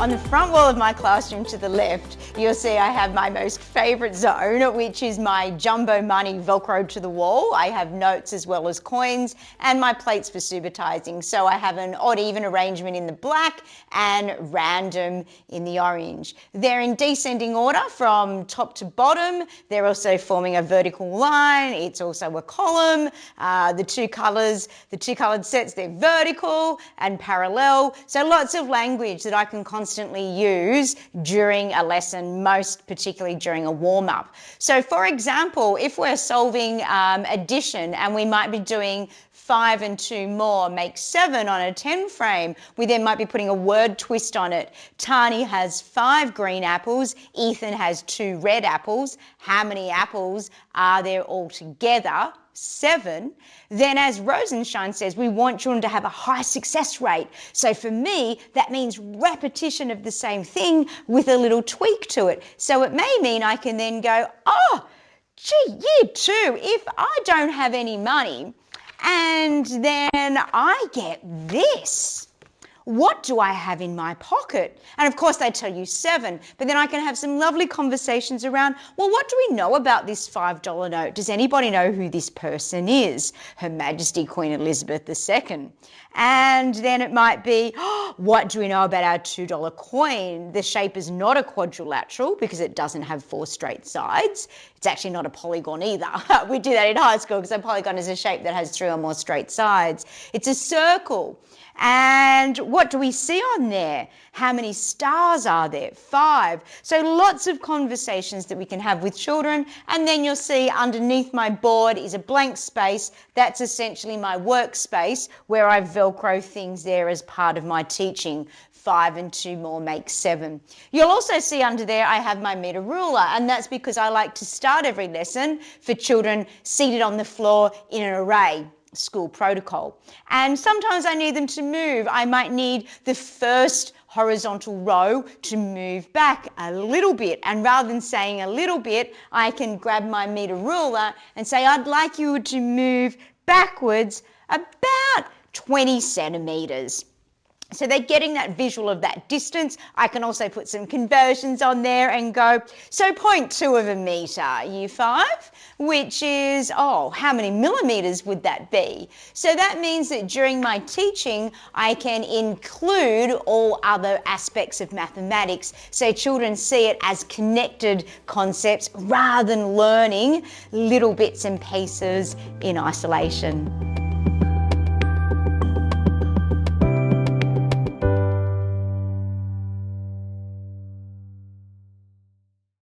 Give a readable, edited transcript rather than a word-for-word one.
On the front wall of my classroom to the left, you'll see I have my most favourite zone, which is my jumbo money velcroed to the wall. I have notes as well as coins and my plates for subotising. So I have an odd even arrangement in the black and random in the orange. They're in descending order from top to bottom. They're also forming a vertical line. It's also a column. The two coloured sets, they're vertical and parallel. So lots of language that I can constantly use during a lesson, most particularly during a warm-up. So for example, if we're solving addition and we might be doing 5 and 2 more make 7 on a 10 frame, we then might be putting a word twist on it. Tani has 5 green apples, Ethan has 2 red apples. How many apples are there altogether? 7. Then as Rosenshine says, we want children to have a high success rate. So for me, that means repetition of the same thing with a little tweak to it. So it may mean I can then go, oh, gee, year 2, if I don't have any money and then I get this, what do I have in my pocket? And of course they tell you 7, but then I can have some lovely conversations around, well, what do we know about this $5 note? Does anybody know who this person is? Her Majesty Queen Elizabeth II. And then it might be, oh, what do we know about our $2 coin? The shape is not a quadrilateral because it doesn't have 4 straight sides. It's actually not a polygon either. We do that in high school because a polygon is a shape that has 3 or more straight sides. It's a circle. And what do we see on there? How many stars are there? 5. So lots of conversations that we can have with children. And then you'll see underneath my board is a blank space. That's essentially my workspace where I Velcro things there as part of my teaching. 5 and 2 more make 7. You'll also see under there I have my metre ruler, and that's because I like to start every lesson for children seated on the floor in an array. School protocol. And sometimes I need them to move. I might need the first horizontal row to move back a little bit, and rather than saying a little bit, I can grab my metre ruler and say I'd like you to move backwards about 20 centimetres. So they're getting that visual of that distance. I can also put some conversions on there and go, so 0.2 of a metre, year 5, which is, oh, how many millimetres would that be? So that means that during my teaching, I can include all other aspects of mathematics so children see it as connected concepts rather than learning little bits and pieces in isolation.